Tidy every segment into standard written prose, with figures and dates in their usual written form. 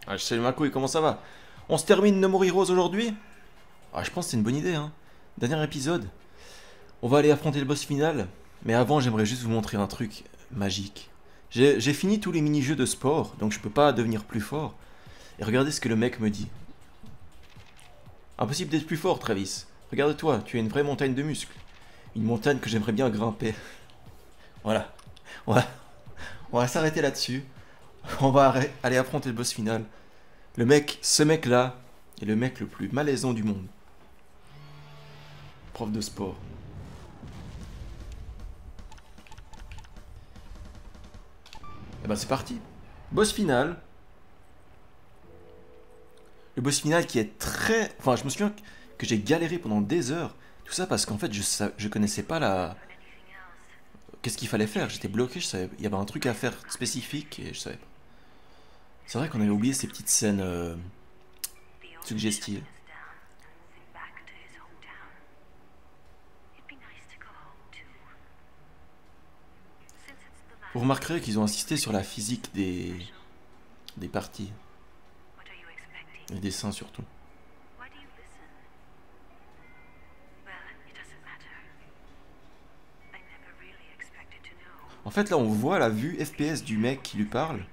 Ah, salut Mako, et comment ça va? On se termine No More Heroes aujourd'hui? Ah, je pense que c'est une bonne idée, hein. Dernier épisode. On va aller affronter le boss final. Mais avant, j'aimerais juste vous montrer un truc magique. J'ai fini tous les mini-jeux de sport, donc je peux pas devenir plus fort. Et regardez ce que le mec me dit. Impossible d'être plus fort, Travis. Regarde-toi, tu es une vraie montagne de muscles. Une montagne que j'aimerais bien grimper. Voilà. On va, on va s'arrêter là-dessus. On va aller affronter le boss final. Ce mec-là, est le mec le plus malaisant du monde. Prof de sport. Et ben c'est parti. Boss final. Le boss final qui est très... Enfin, je me souviens que j'ai galéré pendant des heures. Tout ça parce qu'en fait, je connaissais pas la... Qu'est-ce qu'il fallait faire? J'étais bloqué, je savais... Il y avait un truc à faire spécifique et je savais pas. C'est vrai qu'on avait oublié ces petites scènes suggestives. Vous remarquerez qu'ils ont insisté sur la physique des parties. Les dessins surtout. En fait, là, on voit la vue FPS du mec qui lui parle.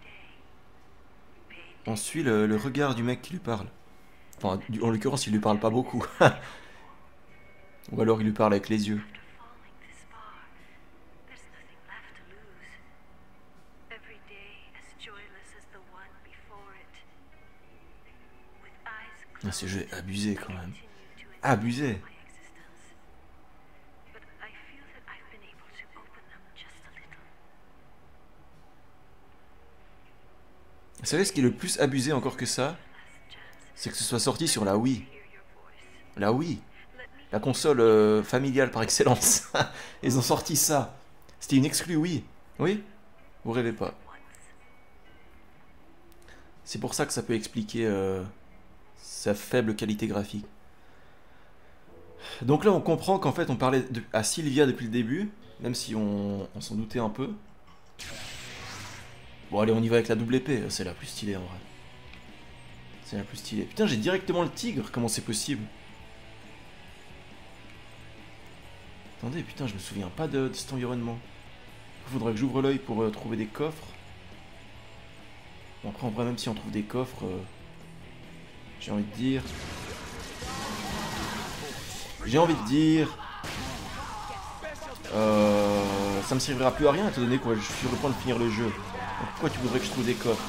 On suit le regard du mec qui lui parle. Enfin, en l'occurrence, il lui parle pas beaucoup. Ou alors il lui parle avec les yeux. Ah, ce jeu est abusé quand même. Abusé. Vous savez ce qui est le plus abusé encore que ça? C'est que ce soit sorti sur la Wii. La Wii. La console familiale par excellence. Ils ont sorti ça. C'était une exclue Wii. Oui? Vous rêvez pas. C'est pour ça que ça peut expliquer sa faible qualité graphique. Donc là, on comprend qu'en fait, on parlait à Sylvia depuis le début, même si on s'en doutait un peu. Bon, allez, on y va avec la double épée, c'est la plus stylée en vrai. C'est la plus stylée. Putain, j'ai directement le tigre, comment c'est possible? Attendez, putain, je me souviens pas de cet environnement. Il faudrait que j'ouvre l'œil pour trouver des coffres. Bon, après, en vrai, même si on trouve des coffres, j'ai envie de dire... ça me servira plus à rien étant donné quoi, je suis sur le point de finir le jeu. Donc pourquoi tu voudrais que je trouve des coffres?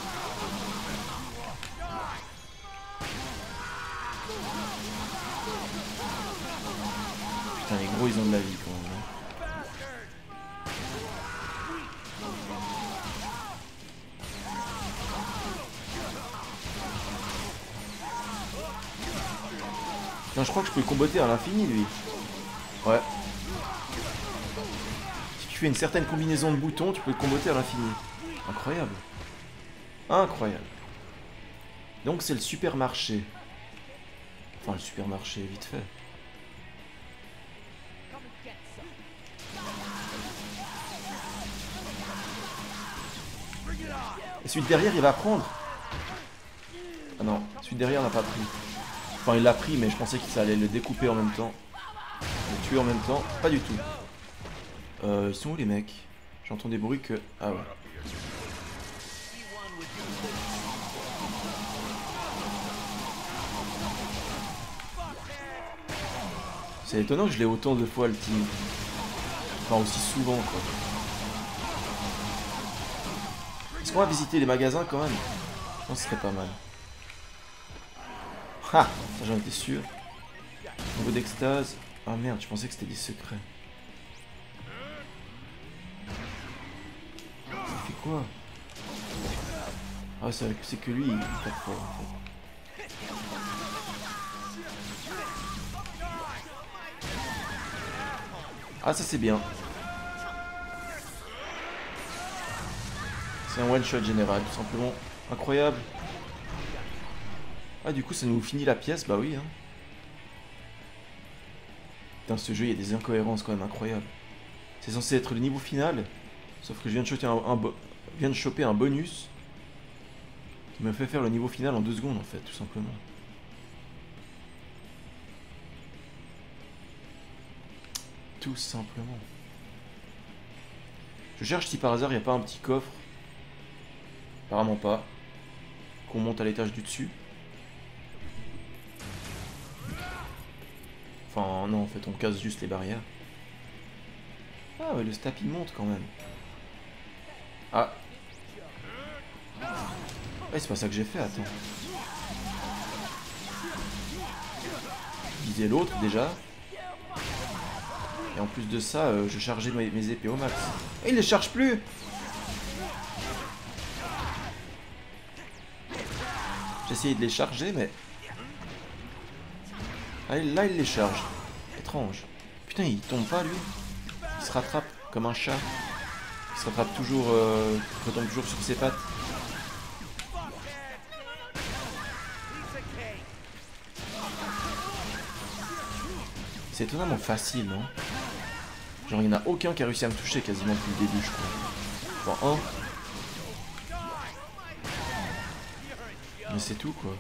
Putain, les gros ils ont de la vie quand même. Putain, je crois que je peux le comboter à l'infini lui. Ouais. Si tu fais une certaine combinaison de boutons, tu peux le comboter à l'infini. Incroyable. Incroyable. Donc c'est le supermarché. Enfin le supermarché, vite fait. Et celui de derrière il va prendre. Ah non, celui de derrière n'a pas pris. Enfin il l'a pris mais je pensais que ça allait le découper en même temps. Le tuer en même temps. Pas du tout. Ils sont où les mecs? J'entends des bruits que... Ah ouais. C'est étonnant que je l'ai autant de fois le team. Enfin aussi souvent quoi. Est-ce qu'on va visiter les magasins quand même? Je pense que ce serait pas mal. Ah, ça j'en étais sûr. Niveau d'extase. Ah merde, je pensais que c'était des secrets. Il fait quoi? Ah c'est que lui, il est pas fort en fait. Ah ça c'est bien. C'est un one shot général, tout simplement. Incroyable. Ah du coup ça nous finit la pièce, bah oui hein. Putain ce jeu il y a des incohérences quand même incroyables. C'est censé être le niveau final. Sauf que je viens de choper un bonus. Qui me fait faire le niveau final en 2 secondes en fait, tout simplement. Tout simplement. Je cherche si par hasard il n'y a pas un petit coffre. Apparemment pas. Qu'on monte à l'étage du dessus. Enfin non, en fait on casse juste les barrières. Ah ouais, le stap il monte quand même. Ah. Ouais, c'est pas ça que j'ai fait, attends. Viser l'autre déjà. Et en plus de ça, je chargeais mes épées au max. Et il les charge plus. J'essayais de les charger, mais... Ah, là, il les charge. Étrange. Putain, il tombe pas, lui. Il se rattrape comme un chat. Il se rattrape toujours... retombe toujours sur ses pattes. C'est étonnamment facile, non? Genre, il n'y en a aucun qui a réussi à me toucher quasiment depuis le début, je crois. Bon, mais c'est tout, quoi.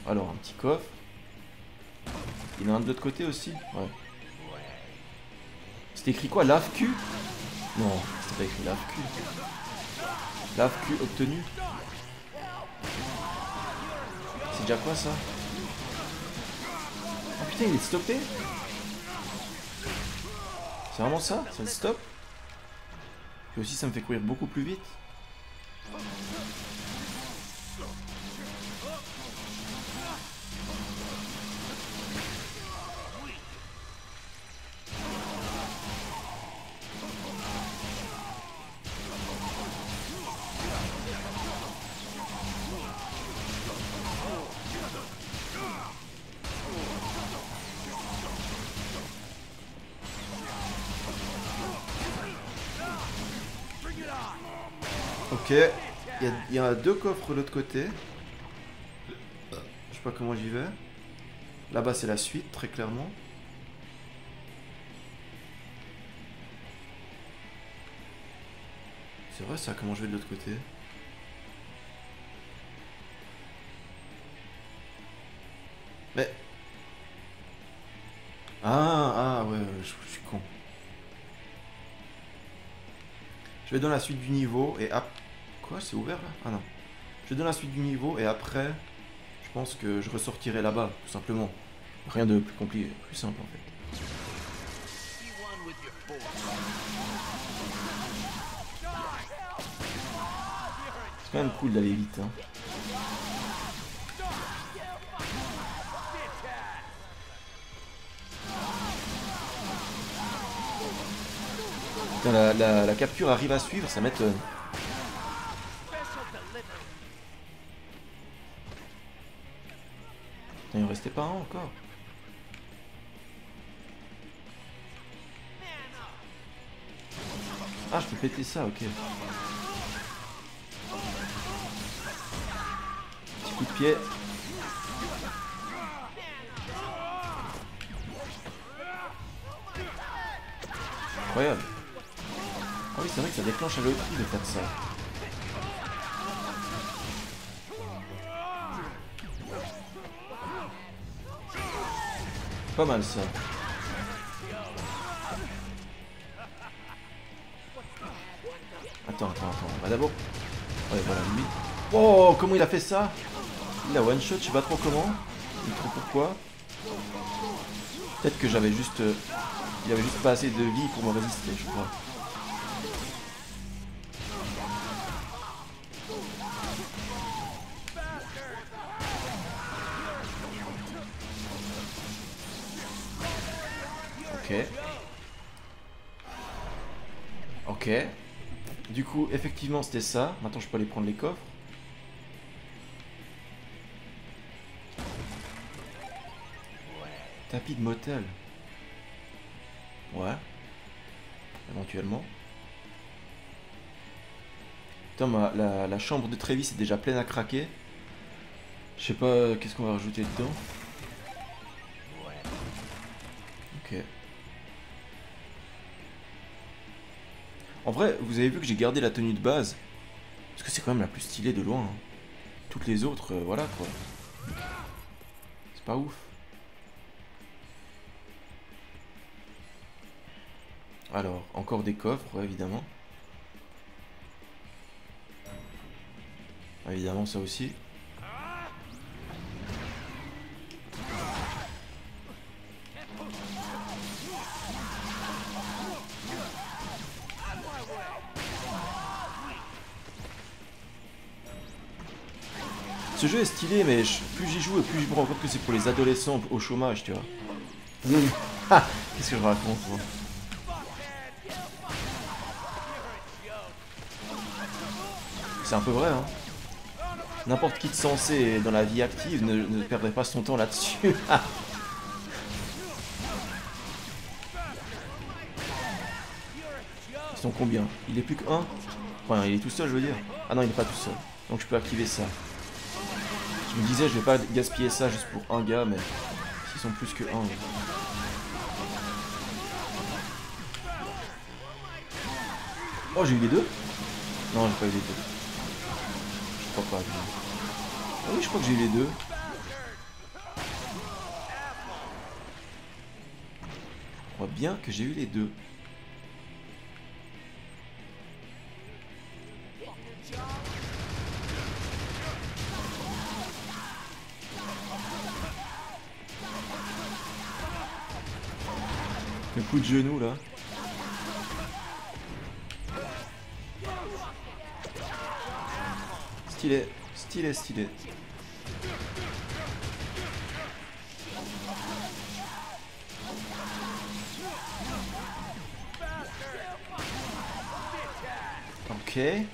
Alors, un petit coffre. Il y en a un de l'autre côté aussi? Ouais. C'était écrit quoi? Lave-Q? Non, c'était pas écrit lave-Q. Lave-Q obtenu. C'est déjà quoi, ça? Oh putain, il est stoppé? C'est vraiment ça? Ça le stop? Et aussi, ça me fait courir beaucoup plus vite. Ok, il y a 2 coffres de l'autre côté. Je sais pas comment j'y vais. Là-bas c'est la suite, très clairement. C'est vrai ça, comment je vais de l'autre côté? Mais... Ah ouais, je suis con. Je vais dans la suite du niveau et hop. Quoi? C'est ouvert là? Ah non. Je vais dans la suite du niveau et après, je pense que je ressortirai là-bas, tout simplement. Rien de plus compliqué, plus simple en fait. C'est quand même cool d'aller vite, hein. Putain, la capture arrive à suivre, ça m'étonne. Il en restait pas un encore. Ah, je peux péter ça, ok. Petit coup de pied. Incroyable. Ah oui, c'est vrai que ça déclenche à l'autre de faire ça. Pas mal ça. Attends. On va d'abord. Ouais, voilà, lui. Oh, comment il a fait ça? Il a one shot, je sais pas trop comment. Ni trop pourquoi. Peut-être que j'avais juste. Il avait juste pas assez de vie pour me résister, je crois. Ok. Ok. Du coup, effectivement, c'était ça. Maintenant, je peux aller prendre les coffres. Tapis de motel. Ouais. Éventuellement. Putain, la chambre de Trévis est déjà pleine à craquer. Je sais pas qu'est-ce qu'on va rajouter dedans. Ok. En vrai, vous avez vu que j'ai gardé la tenue de base. Parce que c'est quand même la plus stylée de loin. Hein. Toutes les autres, voilà quoi. C'est pas ouf. Alors, encore des coffres, ouais, évidemment. Évidemment, ça aussi. Ce jeu est stylé, mais plus j'y joue et plus je me rends compte que c'est pour les adolescents au chômage, tu vois. Ah, qu'est-ce que je raconte, moi? C'est un peu vrai, hein. N'importe qui de sensé dans la vie active ne perdrait pas son temps là-dessus. Ils sont combien? Il est plus que 1? Enfin, il est tout seul, je veux dire. Ah non, il n'est pas tout seul. Donc je peux activer ça. Je me disais, je vais pas gaspiller ça juste pour un gars, mais s'ils sont plus que 1. Ouais. Oh, j'ai eu les deux? Non, j'ai pas eu les deux. Je crois pas. Ah oui, je crois que j'ai eu les deux. Je crois bien que j'ai eu les deux. Le coup de genou là. Stylé, stylé, stylé. Ok. Putain,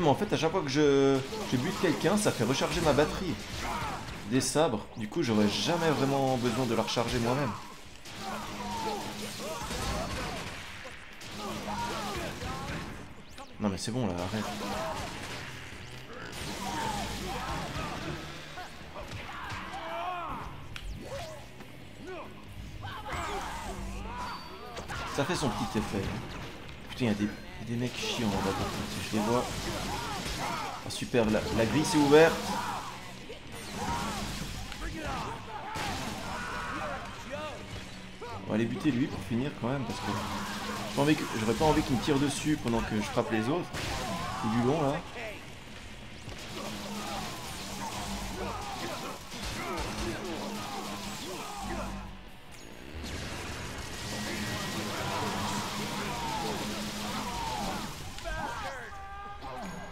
mais en fait, à chaque fois que je bute quelqu'un, ça fait recharger ma batterie. Des sabres. Du coup, j'aurais jamais vraiment besoin de la recharger moi-même. Non mais c'est bon là, arrête. Ça fait son petit effet. Putain, il y a des mecs chiants en bas. Je les vois. Ah, super, la grille s'est ouverte. On va aller buter lui pour finir quand même parce que j'aurais pas envie qu'il me tire dessus pendant que je frappe les autres. C'est du long là.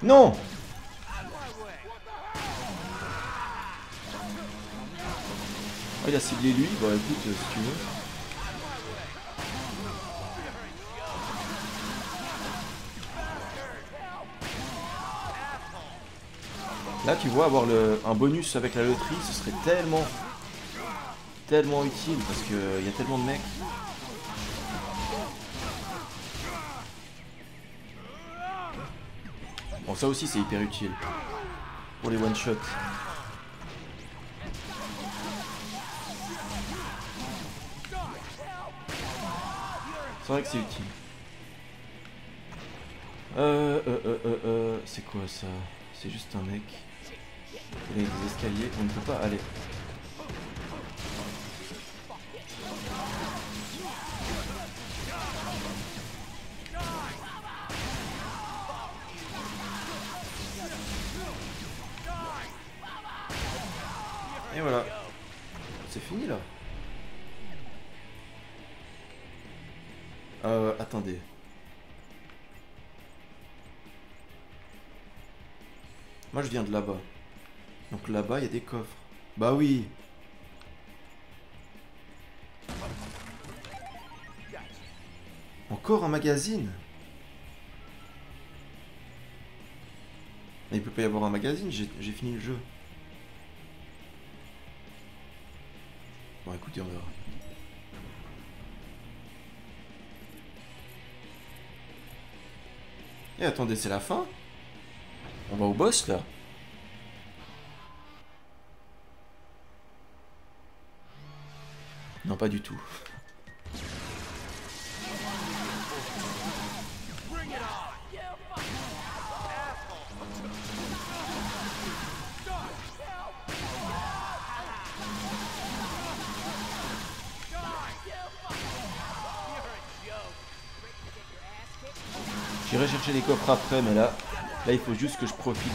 Non! Oh, il a ciblé lui. Bon écoute, si tu veux. Là tu vois, avoir un bonus avec la loterie, ce serait tellement utile parce que y a tellement de mecs. Bon, ça aussi c'est hyper utile pour les one shots. C'est vrai que c'est utile. C'est quoi ça? C'est juste un mec. Il y a des escaliers, on ne peut pas aller. Et voilà. C'est fini là. Attendez. Moi je viens de là-bas. Donc là-bas il y a des coffres. Bah oui. Encore un magazine. Mais il peut pas y avoir un magazine, j'ai fini le jeu. Bon écoutez, on verra. Et attendez, c'est la fin? On va au boss là? Non, pas du tout. J'irai chercher les coffres après, mais là il faut juste que je profite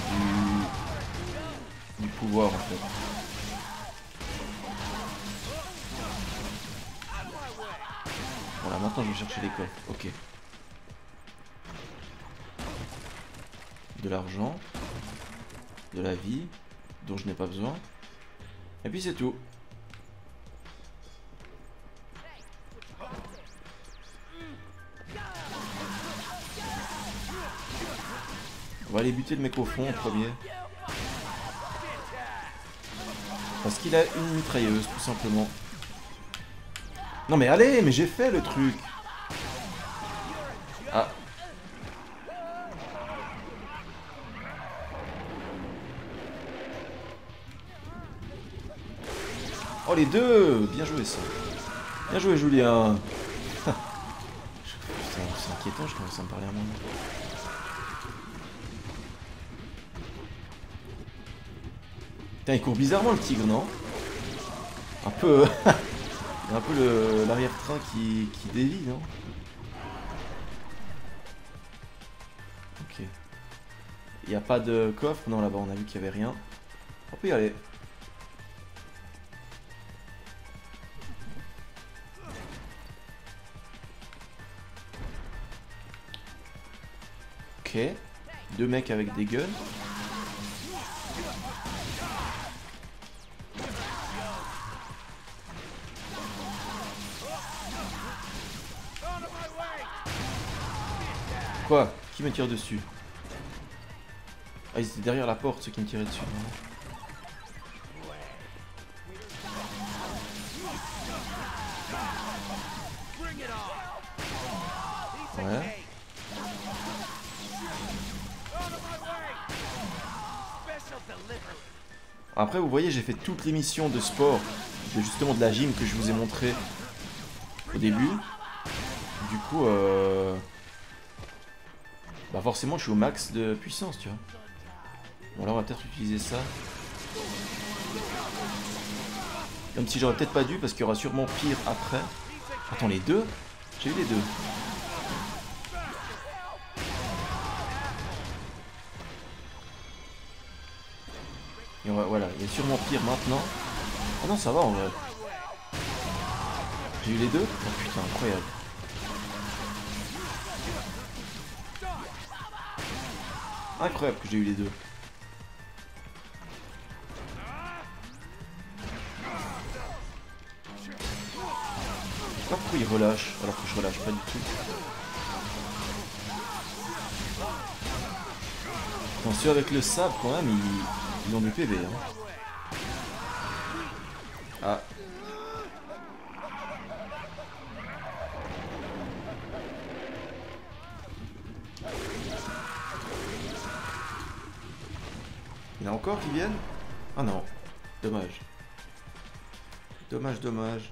du pouvoir en fait. Voilà, maintenant je vais chercher les coffres. Ok. De l'argent, de la vie, dont je n'ai pas besoin. Et puis c'est tout. On va aller buter le mec au fond en premier. Parce qu'il a une mitrailleuse, tout simplement. Non mais allez, mais j'ai fait le truc. Ah. Oh les deux. Bien joué ça. Bien joué Julien. Putain, c'est inquiétant, je commence à me parler à moi. Putain, il court bizarrement le tigre, non? Un peu... Il y a un peu l'arrière-train qui dévie, non? Ok. Il n'y a pas de coffre? Non, là-bas, on a vu qu'il n'y avait rien. On peut y aller. Ok. Deux mecs avec des guns. Quoi? Qui me tire dessus? Ah, ils étaient derrière la porte, ceux qui me tiraient dessus. Ouais. Après, vous voyez, j'ai fait toutes les missions de sport, justement de la gym que je vous ai montré au début. Du coup, bah forcément, je suis au max de puissance, tu vois. Bon, là, on va peut-être utiliser ça. Même si j'aurais peut-être pas dû, parce qu'il y aura sûrement pire après. Attends, les deux? J'ai eu les deux. Et voilà, il y a sûrement pire maintenant. Ah non, ça va en vrai. J'ai eu les deux? Oh putain, incroyable. Incroyable que j'ai eu les deux. Je sais pas pourquoi il relâche, alors que je relâche pas du tout. Non, ceux avec le sable quand même, ils ont du PV. Hein. Ah. Il y en a encore qui viennent? Ah non. Dommage. Dommage, dommage.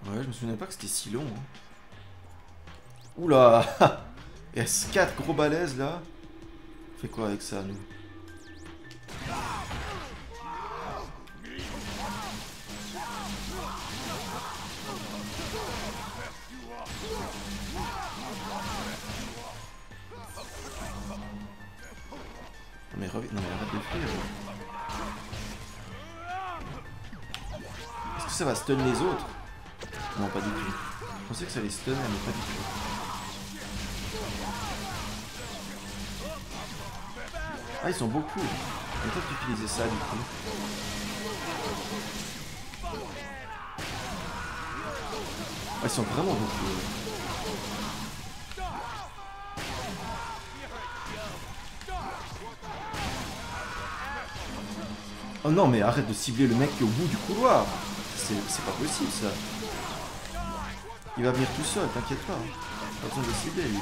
Ouais, je me souvenais pas que c'était si long. Hein. Oula. Il y a 4 gros balaises là. On fait quoi avec ça, nous? Non mais arrête de fuir. Est-ce que ça va stun les autres? Non, pas du tout. Je pensais que ça allait stun, mais pas du tout. Ah, ils sont beaucoup. On peut utiliser ça du coup. Ah, ils sont vraiment beaucoup. Oh non, mais arrête de cibler le mec qui est au bout du couloir. C'est pas possible ça. Il va venir tout seul, t'inquiète pas. Pas besoin de le cibler lui.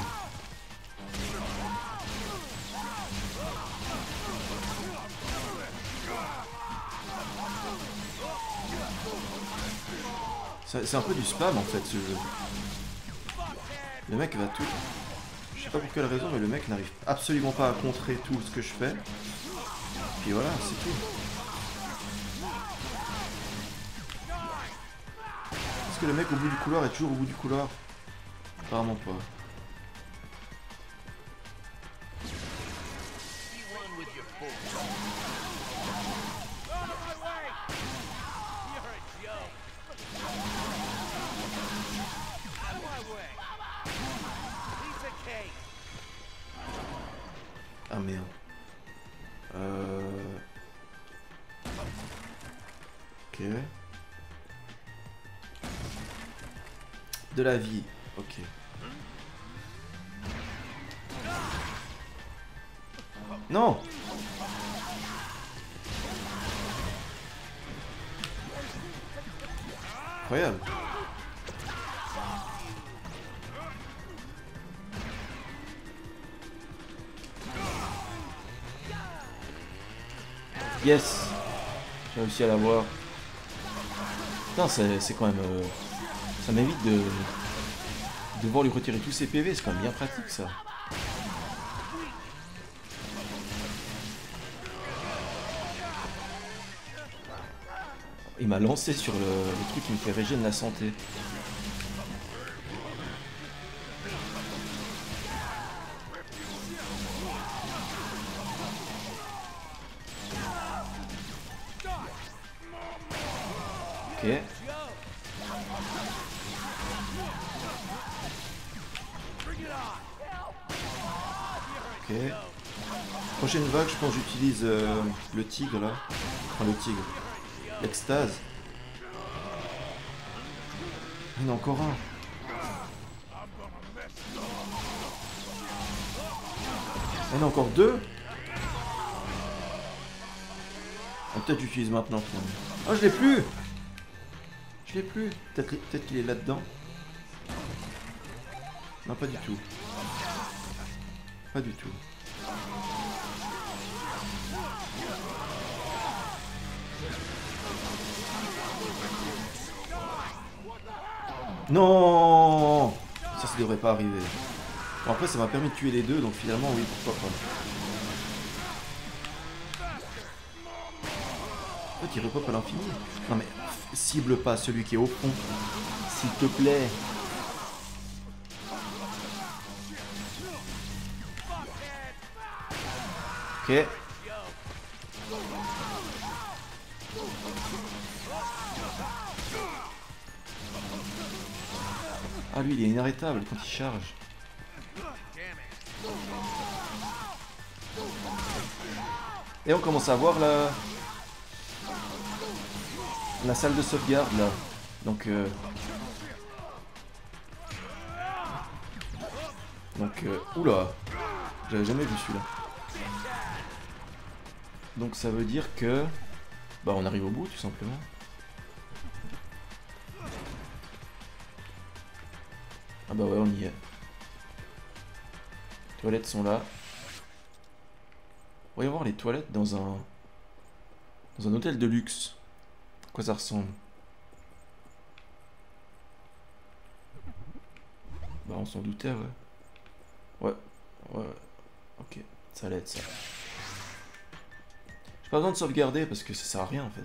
C'est un peu du spam en fait ce jeu. Le mec va tout... Je sais pas pour quelle raison, mais le mec n'arrive absolument pas à contrer tout ce que je fais. Puis voilà, c'est tout. que le mec au bout du couloir est toujours au bout du couloir? Apparemment pas. Ah merde. Ok. De la vie. Ok. Non. Incroyable. Yes. J'ai réussi à l'avoir. Putain, c'est quand même... ça m'évite de devoir lui retirer tous ses PV, c'est quand même bien pratique ça. Il m'a lancé sur le truc qui me fait régénérer la santé. Ok. Ok. Prochaine vague, je pense que j'utilise le tigre là. Enfin le tigre. L'extase. Il y en a encore un. Il y en a encore deux. Ah, peut-être j'utilise maintenant finalement. Oh, je l'ai plus. Je l'ai plus. Peut-être qu'il est là-dedans. Non, pas du tout. Pas du tout. Non. Ça devrait pas arriver. Bon, après, ça m'a permis de tuer les deux, donc finalement, oui, pourquoi pas. En fait, il repop à l'infini. Non mais, cible pas celui qui est au fond. S'il te plaît. Ok. Ah, lui, il est inarrêtable quand il charge. Et on commence à voir la salle de sauvegarde là. Donc oula, j'avais jamais vu celui-là. Donc ça veut dire que bah on arrive au bout tout simplement. Ah bah ouais, on y est. Les toilettes sont là. On va y avoir les toilettes dans un hôtel de luxe. À quoi ça ressemble? Bah on s'en doutait, ouais. Ouais. Ok, ça l'aide ça. J'ai pas besoin de sauvegarder parce que ça sert à rien en fait.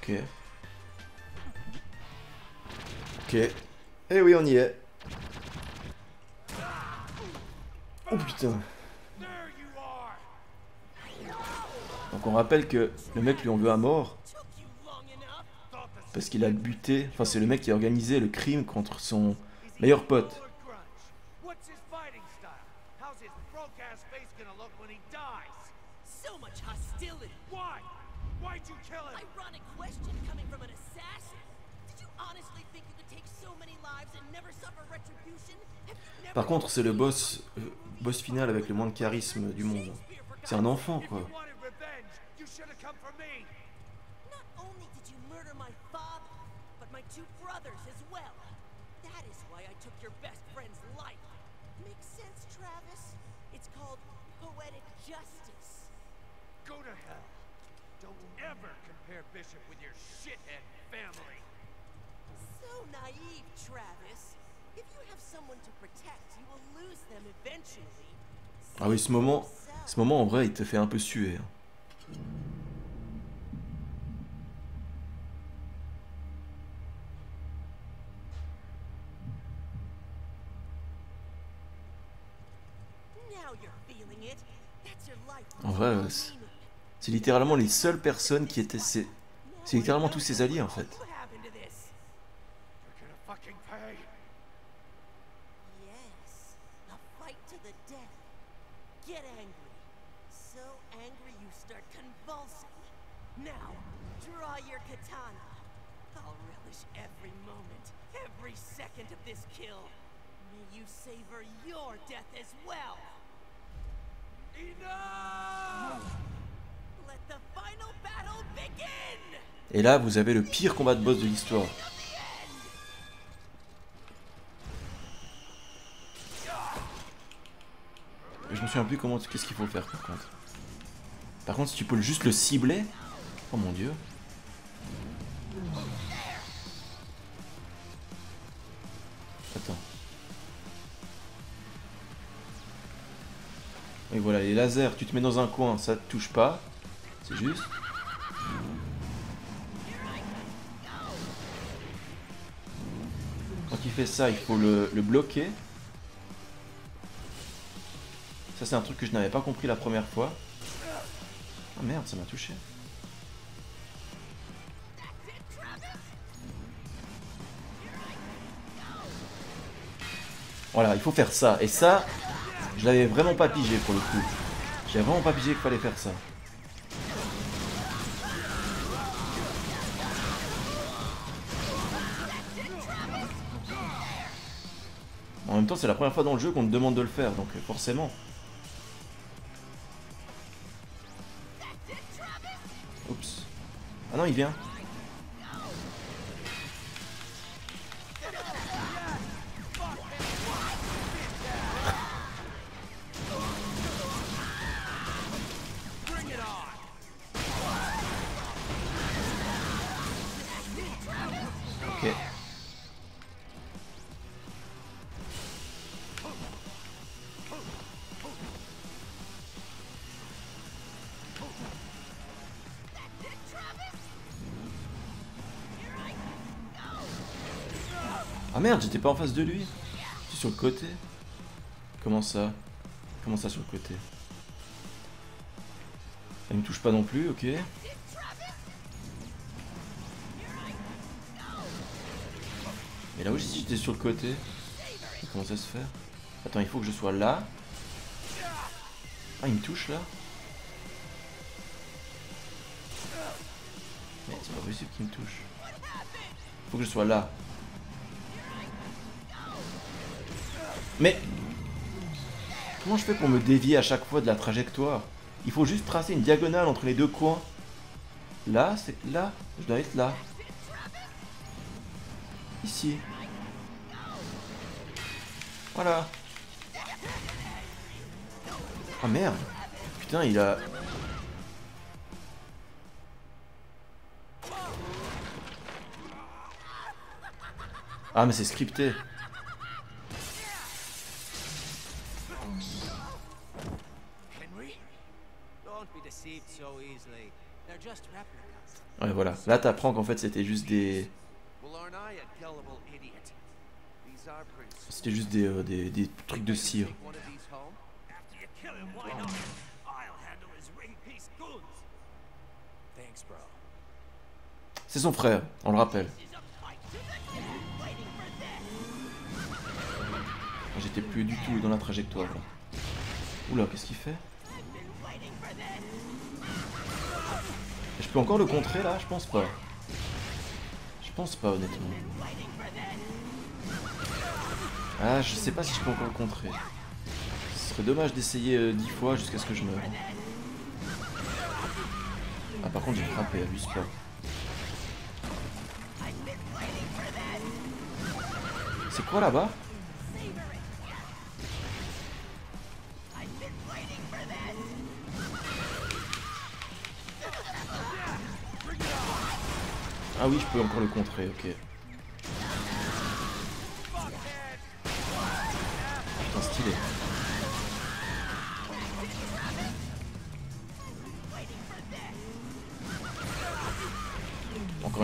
Ok. Ok. Eh oui, on y est. Oh putain. Donc on rappelle que le mec lui en veut à mort. Parce qu'il a buté. Enfin, c'est le mec qui a organisé le crime contre son meilleur pote. Par contre, c'est le boss final avec le moins de charisme du monde. C'est un enfant, quoi. Ah oui, ce moment, Ce moment, en vrai, il te fait un peu suer. Hein. En vrai, c'est littéralement les seules personnes qui étaient... C'est littéralement tous ses alliés, en fait. Et là, vous avez le pire combat de boss de l'histoire. Je me souviens plus comment, qu'est-ce qu'il faut faire par contre. Par contre, si tu peux juste le cibler... Oh mon dieu. Attends. Et voilà, les lasers, tu te mets dans un coin, ça te touche pas. C'est juste. Quand il fait ça, il faut le bloquer. Ça, c'est un truc que je n'avais pas compris la première fois. Oh merde, ça m'a touché. Voilà, il faut faire ça. Et ça, je l'avais vraiment pas pigé pour le coup. J'avais vraiment pas pigé qu'il fallait faire ça. En même temps, c'est la première fois dans le jeu qu'on te demande de le faire, donc forcément. Oups. Ah non, il vient. Ok. Ah merde, j'étais pas en face de lui. J'étais sur le côté. Comment ça? Comment ça sur le côté? Il me touche pas non plus, ok. Mais là aussi j'étais sur le côté. Comment ça se fait? Attends, il faut que je sois là. Ah, il me touche là. Mais c'est pas possible qu'il me touche. Il faut que je sois là. Mais comment je fais pour me dévier à chaque fois de la trajectoire? Il faut juste tracer une diagonale entre les deux coins. Là, c'est là. Je dois être là. Ici. Voilà. Ah merde. Putain, il a... Ah mais c'est scripté. Ouais voilà, là t'apprends qu'en fait c'était juste des... C'était juste des trucs de cire. C'est son frère, on le rappelle. J'étais plus du tout dans la trajectoire là. Oula, qu'est-ce qu'il fait? Je peux encore le contrer là? Je pense pas. Je pense pas honnêtement. Ah, je sais pas si je peux encore le contrer. Ce serait dommage d'essayer 10 fois jusqu'à ce que je meure. Ah par contre j'ai frappé, abuse pas. C'est quoi là-bas? Ah oui, je peux encore le contrer, ok. Putain, stylé.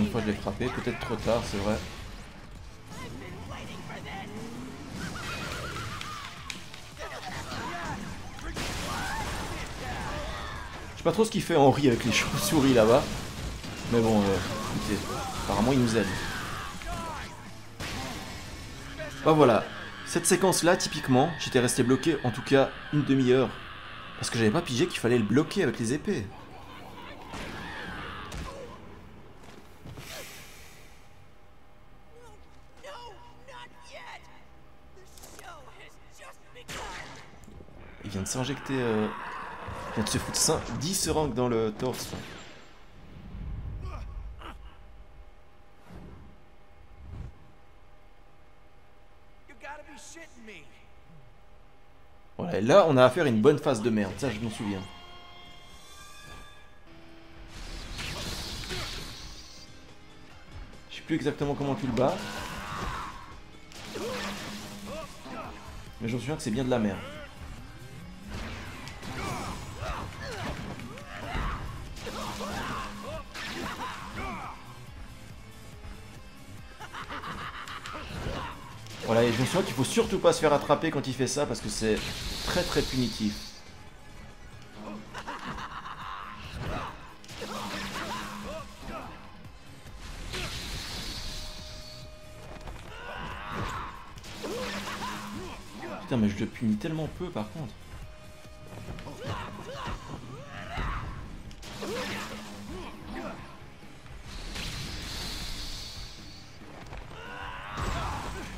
une fois je l'ai frappé, peut-être trop tard, c'est vrai. Je sais pas trop ce qu'il fait Henri avec les chauves-souris là-bas. Mais bon, écoutez, apparemment il nous aide. Bah voilà, cette séquence-là, typiquement, j'étais resté bloqué en tout cas une demi-heure. Parce que j'avais pas pigé qu'il fallait le bloquer avec les épées. Il vient de s'injecter... Il vient de se foutre 10 seringues dans le torse. Voilà, et là on a affaire à une bonne phase de merde, ça je m'en souviens. Je sais plus exactement comment tu le bats. Mais je me souviens que c'est bien de la merde. Voilà, et je me souviens qu'il faut surtout pas se faire attraper quand il fait ça parce que c'est très très punitif. Putain, mais je le punis tellement peu par contre.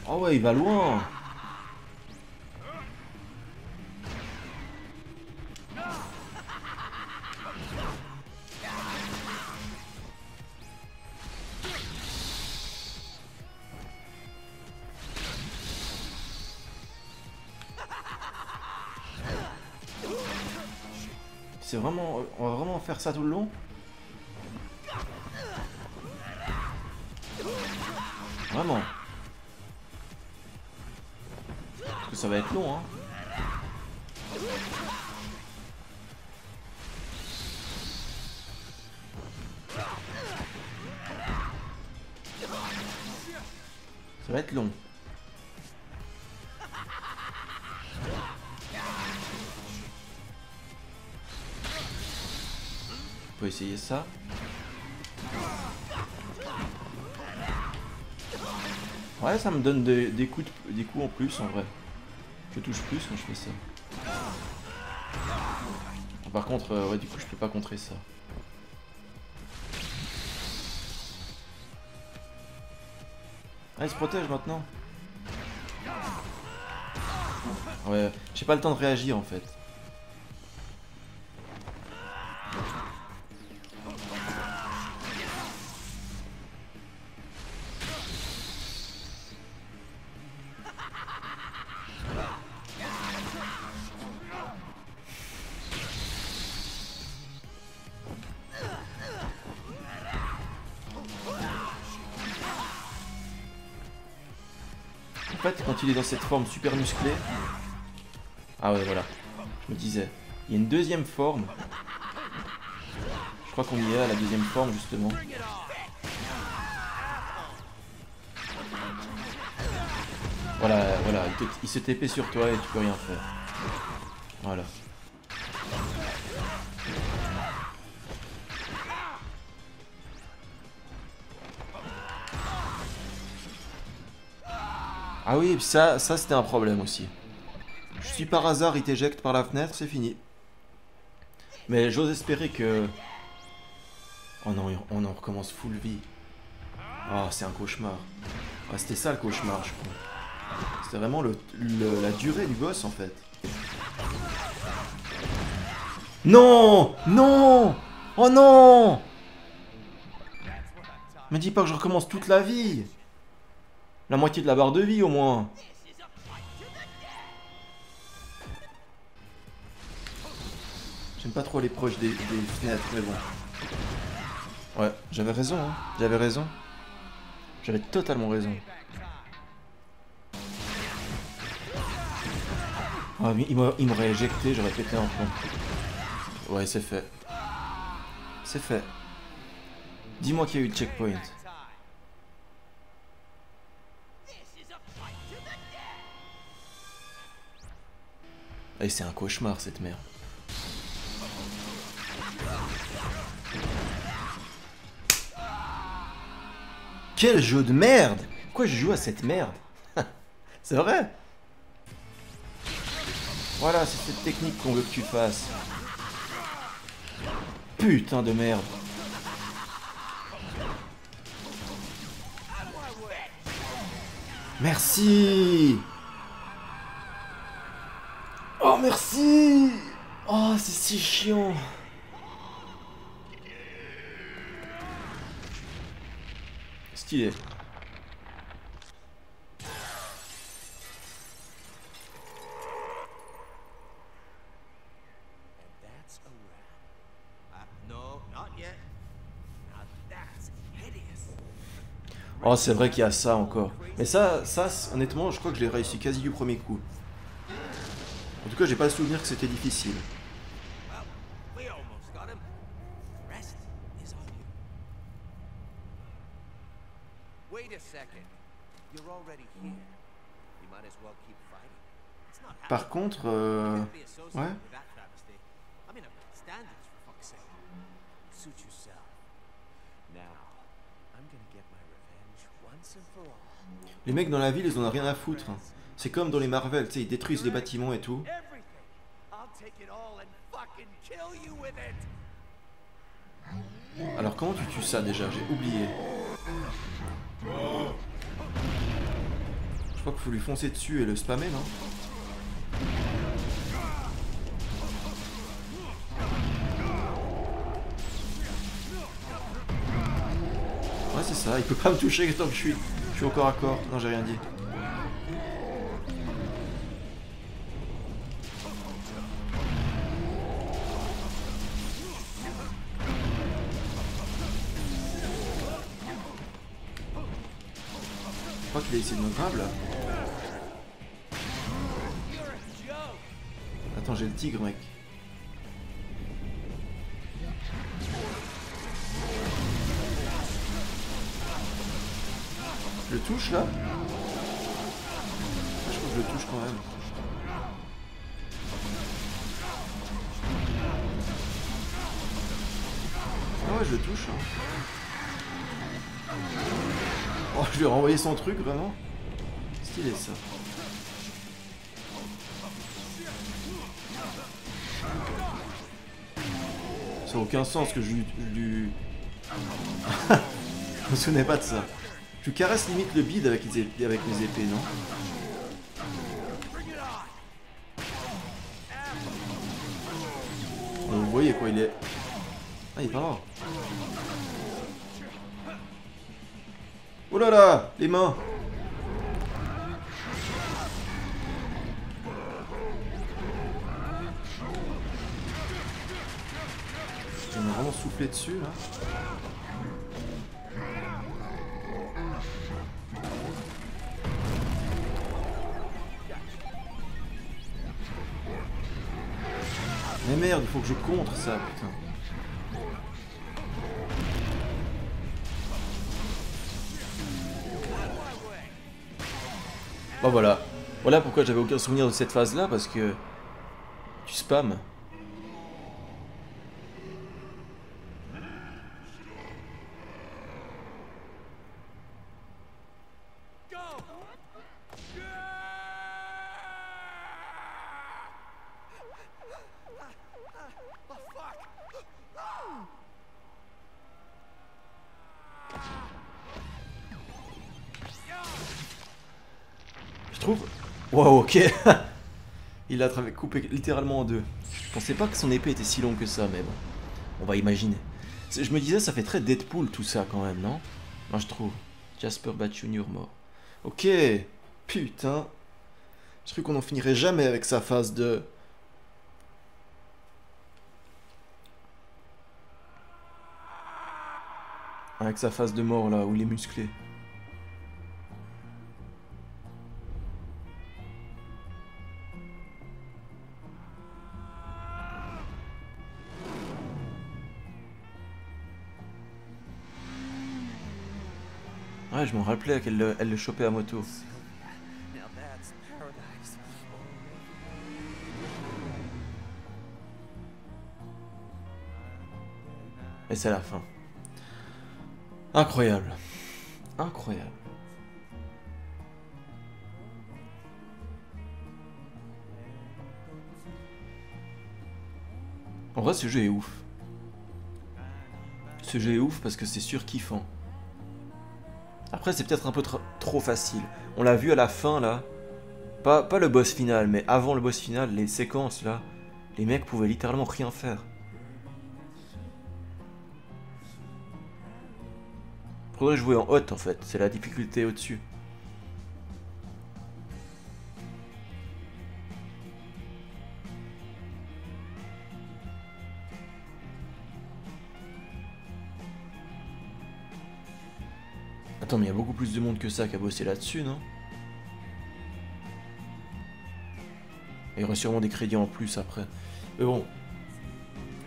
Oh ouais, il va loin. C'est vraiment... On va vraiment faire ça tout le long? Vraiment. Parce que ça va être long, hein. Ça va être long. On peut essayer ça. Ouais, ça me donne des coups en plus en vrai. Je touche plus quand je fais ça. Par contre, ouais, du coup, je peux pas contrer ça. Ah, il se protège maintenant. Ouais, j'ai pas le temps de réagir en fait. En fait, quand il est dans cette forme super musclée... Ah ouais, voilà. Je me disais. Il y a une deuxième forme. Je crois qu'on y est à la deuxième forme, justement. Voilà, voilà. Il se TP sur toi et tu peux rien faire. Voilà. Ah oui, ça c'était un problème aussi. Je suis par hasard, il t'éjecte par la fenêtre, c'est fini. Mais j'ose espérer que... Oh non, on en recommence full vie. Oh, c'est un cauchemar. Ah, c'était ça le cauchemar, je crois. C'était vraiment la durée du boss, en fait. Non! Non! Oh non! Me dis pas que je recommence toute la vie! La moitié de la barre de vie, au moins. J'aime pas trop les proches des fenêtres, mais bon. Ouais, j'avais raison, hein. J'avais raison. J'avais totalement raison. Ah, il m'aurait éjecté, j'aurais pété un plomb. Ouais, c'est fait. C'est fait. Dis-moi qu'il y a eu le checkpoint. Et c'est un cauchemar cette merde. Quel jeu de merde! Pourquoi je joue à cette merde? C'est vrai? Voilà, c'est cette technique qu'on veut que tu fasses. Putain de merde. Merci! Oh merci! Oh c'est si chiant! Stylé. Oh c'est vrai qu'il y a ça encore. Mais ça, honnêtement, je crois que je l'ai réussi quasi du premier coup. En tout cas, j'ai pas le souvenir que c'était difficile. Par contre, ouais. Les mecs dans la ville, ils en ont rien à foutre. C'est comme dans les Marvel, tu sais, ils détruisent les bâtiments et tout. Alors comment tu tues ça déjà? J'ai oublié. Je crois qu'il faut lui foncer dessus et le spammer, non? Ouais c'est ça, il peut pas me toucher tant que je suis au corps à corps. Non j'ai rien dit. Je crois qu'il a essayé de me grab là. Attends, j'ai le tigre mec. Je le touche là? Je crois que je le touche quand même. Ah ouais je le touche hein. Oh je lui ai renvoyé son truc vraiment. Stylé ça. Ça n'a aucun sens que je lui... Je me souvenais pas de ça. Tu caresses limite le bide avec les épées, non? Bon, vous voyez quoi, il est... Ah, il est pas mort. Oh là là, les mains. Il m'a vraiment soufflé dessus, là. Mais merde, il faut que je contre ça, putain. Bon voilà. Voilà pourquoi j'avais aucun souvenir de cette phase-là, parce que... Tu spams. Je trouve... Wow, ok. Il a coupé littéralement en deux. Je pensais pas que son épée était si longue que ça, mais bon. On va imaginer. Je me disais, ça fait très Deadpool tout ça quand même, non? Moi je trouve. Jasper Bad Jr. mort. Ok. Putain. Je crois qu'on en finirait jamais avec sa phase de... Avec sa phase de mort là, où il est musclé. Ouais, je m'en rappelais qu'elle le chopait à moto. Et c'est la fin. Incroyable. Incroyable. En vrai, ce jeu est ouf. Ce jeu est ouf parce que c'est surkiffant. Après, c'est peut-être un peu trop facile. On l'a vu à la fin, là. Pas le boss final, mais avant le boss final, les séquences, là. Les mecs pouvaient littéralement rien faire. Faudrait jouer en hot, en fait. C'est la difficulté au-dessus. Attends, mais il y a beaucoup plus de monde que ça qui a bossé là-dessus, non? Il y aurait sûrement des crédits en plus après. Mais bon.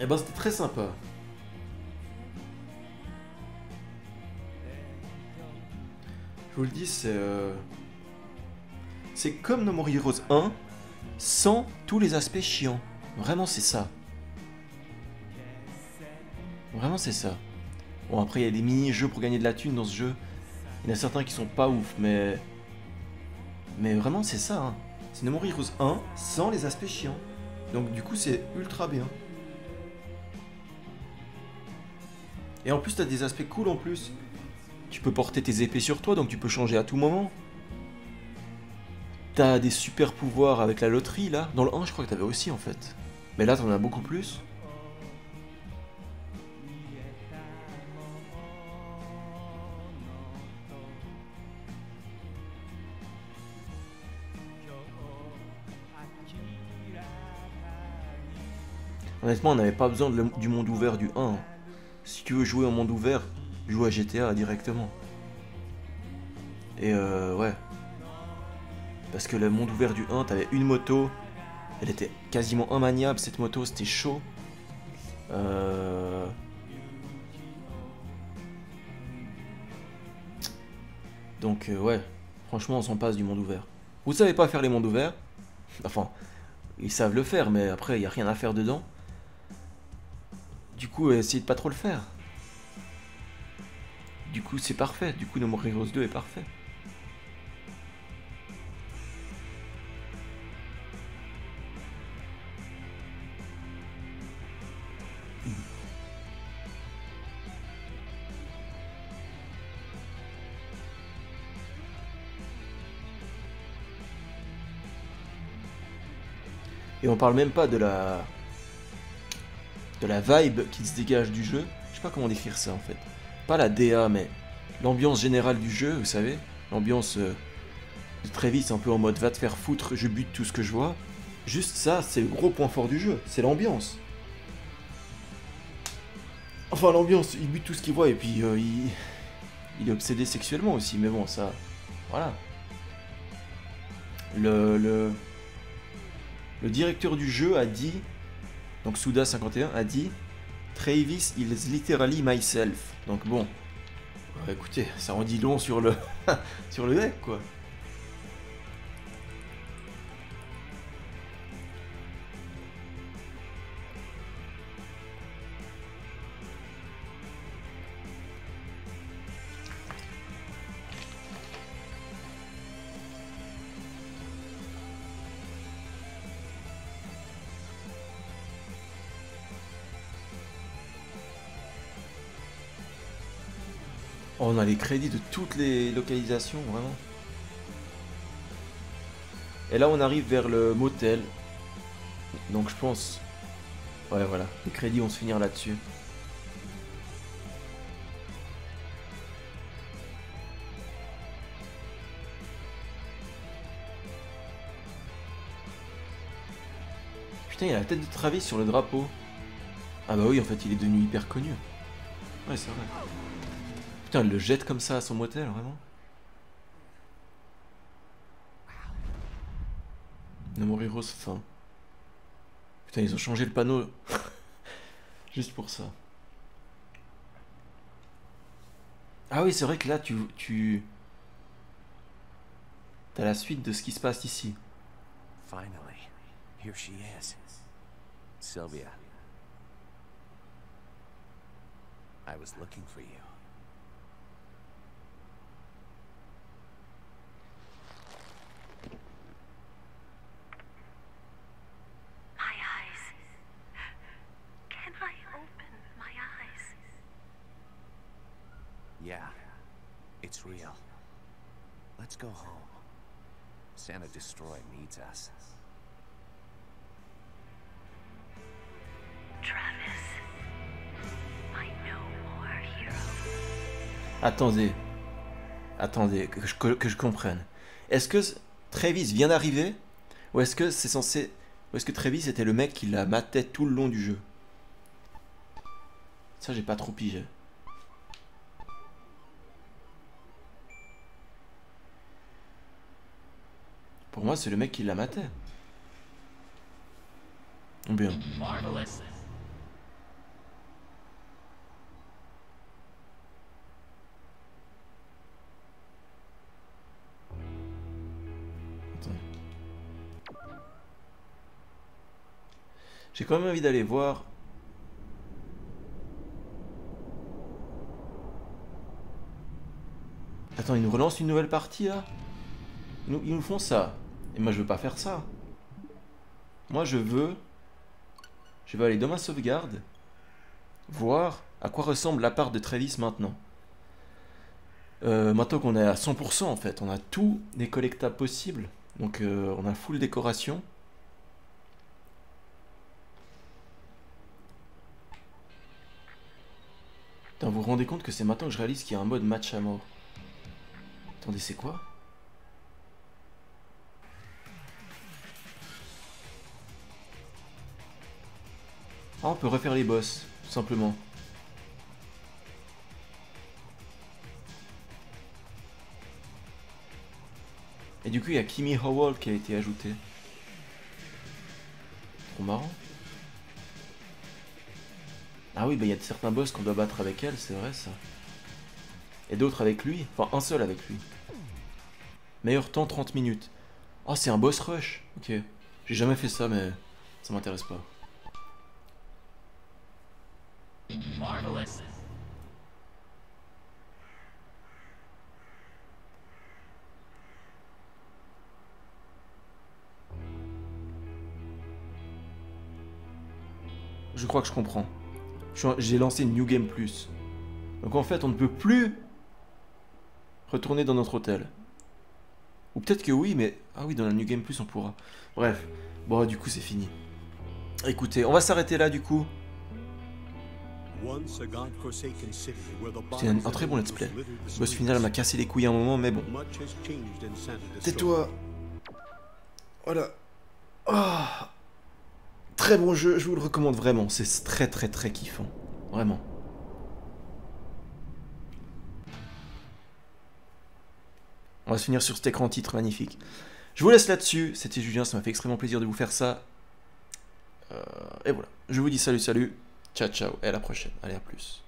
Eh ben, c'était très sympa. Je vous le dis, c'est comme No More Heroes 1, sans tous les aspects chiants. Vraiment, c'est ça. Vraiment, c'est ça. Bon, après, il y a des mini-jeux pour gagner de la thune dans ce jeu. Il y en a certains qui sont pas ouf, mais... Mais vraiment, c'est ça, hein. C'est No More Heroes 1, sans les aspects chiants. Donc, du coup, c'est ultra bien. Et en plus, t'as des aspects cool en plus. Tu peux porter tes épées sur toi, donc tu peux changer à tout moment. T'as des super pouvoirs avec la loterie, là. Dans le 1, je crois que t'avais aussi, en fait. Mais là, t'en as beaucoup plus. Honnêtement, on n'avait pas besoin du monde ouvert du 1. Si tu veux jouer en monde ouvert, joue à GTA directement. Et ouais. Parce que le monde ouvert du 1, t'avais une moto. Elle était quasiment immaniable, cette moto, c'était chaud. Donc ouais, franchement, on s'en passe du monde ouvert. Vous savez pas faire les mondes ouverts. Enfin, ils savent le faire, mais après, il n'y a rien à faire dedans. Du coup, essayez de pas trop le faire. Du coup, c'est parfait. Du coup, No More Heroes 2 est parfait. Et on parle même pas de la vibe qui se dégage du jeu. Je sais pas comment décrire ça en fait. Pas la DA, mais l'ambiance générale du jeu, vous savez. L'ambiance de Travis un peu en mode va te faire foutre, je bute tout ce que je vois. Juste ça, c'est le gros point fort du jeu, c'est l'ambiance. Enfin l'ambiance, il bute tout ce qu'il voit et puis il est obsédé sexuellement aussi, mais bon ça, voilà. Le directeur du jeu a dit, donc Suda51 a dit, Travis is literally myself. Donc bon, écoutez, ça en dit long sur le sur le mec quoi. Oh, on a les crédits de toutes les localisations, vraiment. Et là, on arrive vers le motel. Donc, je pense... Ouais, voilà. Les crédits vont se finir là-dessus. Putain, il y a la tête de Travis sur le drapeau. Ah bah oui, en fait, il est devenu hyper connu. Ouais, c'est vrai. Putain, elle le jette comme ça à son motel, vraiment. No More Heroes fin. Putain, ils ont changé le panneau. Juste pour ça. Ah oui, c'est vrai que là, t'as la suite de ce qui se passe ici. Finally, here she is. Sylvia. I was looking for you. My eyes. Can I open my eyes? Yeah, it's real. Let's go home. Santa Destroy needs us. Travis. My no more hero. Attendez. Attendez, que je comprenne. Est-ce que Travis vient d'arriver? Ou est-ce que c'est censé... Ou est-ce que Travis était le mec qui la matait tout le long du jeu? Ça, j'ai pas trop pigé. Pour moi, c'est le mec qui la matait. Bien. Marvelous. Attends. J'ai quand même envie d'aller voir. Attends, ils nous relancent une nouvelle partie là? Ils nous font ça. Et moi je veux pas faire ça. Moi je veux aller dans ma sauvegarde. Voir à quoi ressemble la part de Travis maintenant. Maintenant qu'on est à 100% en fait. On a tous les collectables possibles. Donc on a full décoration. Putain, vous vous rendez compte que c'est maintenant que je réalise qu'il y a un mode match à mort. Attendez, c'est quoi? Ah, on peut refaire les boss, tout simplement. Et du coup, il y a Kimi Howell qui a été ajouté. Trop marrant. Ah oui, bah il y a certains boss qu'on doit battre avec elle, c'est vrai ça. Et d'autres avec lui. Enfin, un seul avec lui. Meilleur temps, 30 minutes. Oh, c'est un boss rush. Ok. J'ai jamais fait ça, mais ça m'intéresse pas. Marvelous. Je crois que je comprends. J'ai lancé New Game Plus. Donc en fait, on ne peut plus retourner dans notre hôtel. Ou peut-être que oui, mais... Ah oui, dans la New Game Plus, on pourra. Bref. Bon, du coup, c'est fini. Écoutez, on va s'arrêter là, du coup. C'était un très bon let's play. Le boss final m'a cassé les couilles un moment, mais bon. Tais-toi. Voilà. Ah. Très bon jeu, je vous le recommande vraiment. C'est très très très kiffant. Vraiment. On va se finir sur cet écran titre magnifique. Je vous laisse là-dessus. C'était Julien, ça m'a fait extrêmement plaisir de vous faire ça. Et voilà. Je vous dis salut, salut. Ciao, ciao. Et à la prochaine. Allez, à plus.